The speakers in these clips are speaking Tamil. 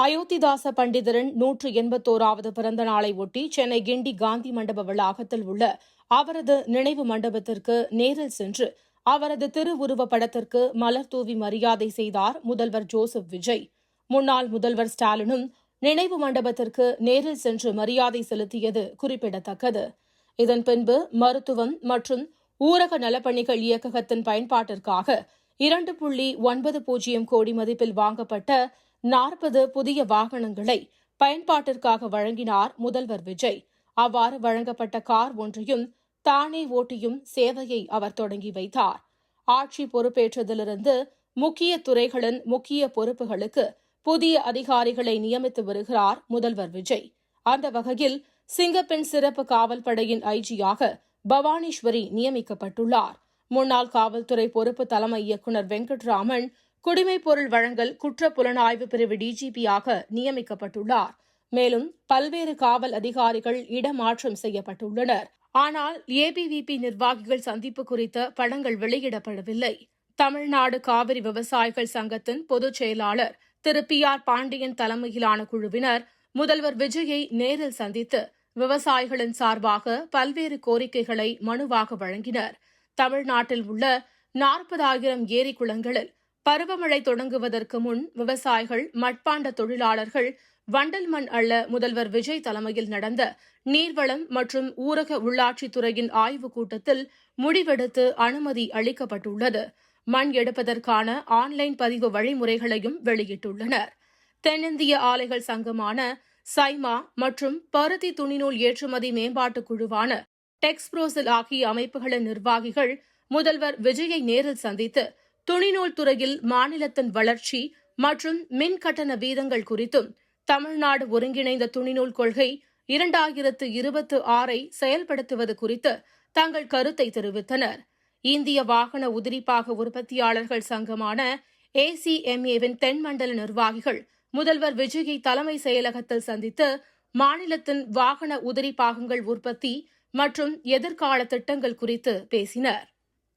அயோத்திதாச பண்டிதரின் 181வது பிறந்த நாளை ஒட்டி சென்னை கிண்டி காந்தி மண்டப வளாகத்தில் உள்ள அவரது நினைவு மண்டபத்திற்கு நேரில் சென்று அவரது திருவுருவப் படத்திற்கு மலர் தூவி மரியாதை செய்தார் முதல்வர் ஜோசப் விஜய். முன்னாள் முதல்வர் ஸ்டாலினும் நினைவு மண்டபத்திற்கு நேரில் சென்று மரியாதை செலுத்தியது குறிப்பிடத்தக்கது. இதன் பின்பு மருத்துவம் மற்றும் ஊரக நலப்பணிகள் இயக்ககத்தின் பயன்பாட்டிற்காக 2.90 கோடி மதிப்பில் வாங்கப்பட்ட 40 புதிய வாகனங்களை பயன்பாட்டிற்காக வழங்கினார் முதல்வர் விஜய். அவ்வாறு வழங்கப்பட்ட கார் ஒன்றையும் தானே ஓட்டியும் சேவையை அவர் தொடங்கி வைத்தார். ஆட்சி பொறுப்பேற்றதிலிருந்து முக்கிய துறைகளின் முக்கிய பொறுப்புகளுக்கு புதிய அதிகாரிகளை நியமித்து வருகிறார் முதல்வர் விஜய். அந்த வகையில் சிங்கப்பெண் சிறப்பு காவல் படையின் ஐஜியாக பவானீஸ்வரி நியமிக்கப்பட்டுள்ளார். முன்னாள் காவல்துறை பொறுப்பு தலைமை இயக்குநர் வெங்கட்ராமன் குடிமைப் பொருள் வழங்கல் குற்ற புலனாய்வு பிரிவு டிஜிபியாக நியமிக்கப்பட்டுள்ளார். மேலும் பல்வேறு காவல் அதிகாரிகள் இடமாற்றம் செய்யப்பட்டுள்ளனர். ஆனால் ஏபிவிபி நிர்வாகிகள் சந்திப்பு குறித்த படங்கள் வெளியிடப்படவில்லை. தமிழ்நாடு காவிரி விவசாயிகள் சங்கத்தின் பொதுச் செயலாளர் திரு PR பாண்டியன் தலைமையிலான குழுவினர் முதல்வர் விஜயை நேரில் சந்தித்து விவசாயிகளின் சார்பாக பல்வேறு கோரிக்கைகளை மனுவாக வழங்கினர். தமிழ்நாட்டில் உள்ள 40,000 ஏரி குளங்களில் பருவமழை தொடங்குவதற்கு முன் விவசாயிகள், மட்பாண்ட தொழிலாளர்கள் வண்டல் மண் அள்ள முதல்வர் விஜய் தலைமையில் நடந்த நீர்வளம் மற்றும் ஊரக உள்ளாட்சித்துறையின் ஆய்வுக் கூட்டத்தில் முடிவெடுத்து அனுமதி அளிக்கப்பட்டுள்ளது. மண் எடுப்பதற்கான ஆன்லைன் பதிவு வழிமுறைகளையும் வெளியிட்டுள்ளனர். தென்னிந்திய ஆலைகள் சங்கமான சைமா மற்றும் பருத்தி துணிநூல் ஏற்றுமதி மேம்பாட்டுக் குழுவான டெக்ஸ்ப்ரோசில் ஆகிய அமைப்புகளின் நிர்வாகிகள் முதல்வர் விஜயை நேரில் சந்தித்து துணிநூல் துறையில் மாநிலத்தின் வளர்ச்சி மற்றும் மின் கட்டண வீதங்கள் குறித்தும் தமிழ்நாடு ஒருங்கிணைந்த துணிநூல் கொள்கை 2026 செயல்படுத்துவது குறித்து தங்கள் கருத்தை தெரிவித்தனர். இந்திய வாகன உதிரிப்பாக உற்பத்தியாளர்கள் சங்கமான ACMAவின் தென்மண்டல நிர்வாகிகள் முதல்வர் விஜயை தலைமை செயலகத்தில் சந்தித்து மாநிலத்தின் வாகன உதிரிப்பாகங்கள் உற்பத்தி மற்றும் எதிர்கால திட்டங்கள் குறித்து பேசினர்.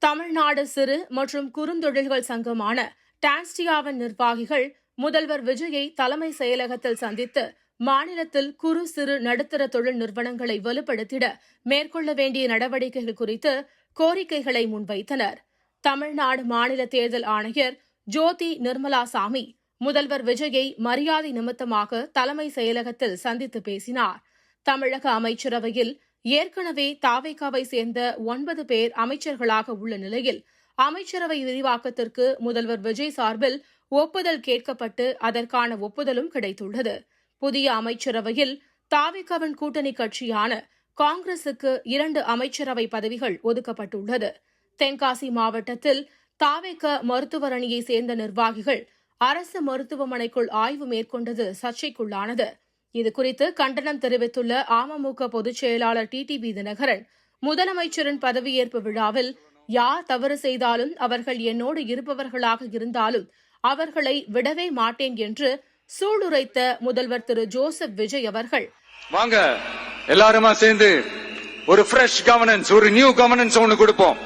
தமிழ்நாடு சிறு மற்றும் குறுந்தொழில்கள் சங்கமான டான்ஸ்டியாவின் நிர்வாகிகள் முதல்வர் விஜயை தலைமை செயலகத்தில் சந்தித்து மாநிலத்தில் குறு சிறு நடுத்தர தொழில் நிறுவனங்களை வலுப்படுத்திட மேற்கொள்ள வேண்டிய நடவடிக்கைகள் குறித்து கோரிக்கைகளை முன்வைத்தனர். தமிழ்நாடு மாநில தேர்தல் ஆணையர் ஜோதி நிர்மலா சாமி முதல்வர் விஜயை மரியாதை நிமித்தமாக தலைமை செயலகத்தில் சந்தித்து பேசினார். தமிழக அமைச்சரவையில் ஏற்கனவே தாவேகாவை சேர்ந்த 9 பேர் அமைச்சர்களாக உள்ள நிலையில் அமைச்சரவை விரிவாக்கத்திற்கு முதல்வர் விஜய் சார்பில் ஒப்புதல் கேட்கப்பட்டு அதற்கான ஒப்புதலும் கிடைத்துள்ளது. புதிய அமைச்சரவையில் தாவேகாவின் கூட்டணி கட்சியான காங்கிரசுக்கு 2 அமைச்சரவை பதவிகள் ஒதுக்கப்பட்டுள்ளது. தென்காசி மாவட்டத்தில் தாவேகா மருத்துவர் அணியை சேர்ந்த நிர்வாகிகள் அரசு மருத்துவமனைக்குள் ஆய்வு மேற்கொண்டது சர்ச்சைக்குள்ளானது. இதுகுறித்து கண்டனம் தெரிவித்துள்ள அமமுக பொதுச் செயலாளர் TTV தினகரன், முதலமைச்சரின் பதவியேற்பு விழாவில் யார் தவறு செய்தாலும் அவர்கள் என்னோடு இருப்பவர்களாக இருந்தாலும் அவர்களை விடவே மாட்டேன் என்று சூளுரைத்த முதல்வர் திரு ஜோசப் விஜய் அவர்கள், வாங்க எல்லாருமா சேர்ந்து ஒரு ஃப்ரெஷ் கவர்னன்ஸ், ஒரு நியூ கவர்னன்ஸ் ஒன்னு கொடுப்போம்.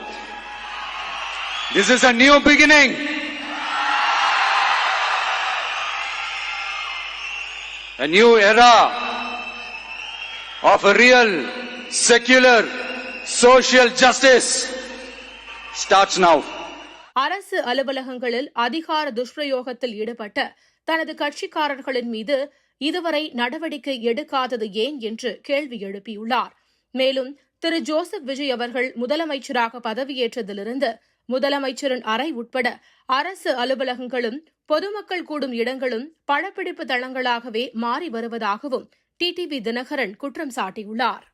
This is a new beginning. A new era of a real, secular, social justice starts now. அரசு அலுவலகங்களில் அதிகார துஷ்பிரயோகத்தில் ஈடுபட்ட தனது கட்சிக்காரர்களின் மீது இதுவரை நடவடிக்கை எடுக்காதது ஏன் என்று கேள்வி எழுப்பியுள்ளார். மேலும் திரு ஜோசப் விஜய் அவர்கள் முதலமைச்சராக பதவியேற்றதிலிருந்து முதலமைச்சரின் அறை உட்பட அரசு அலுவலகங்களும் பொதுமக்கள் கூடும் இடங்களும் படப்பிடிப்பு தளங்களாகவே மாறி வருவதாகவும் TTV தினகரன் குற்றம் சாட்டியுள்ளார்.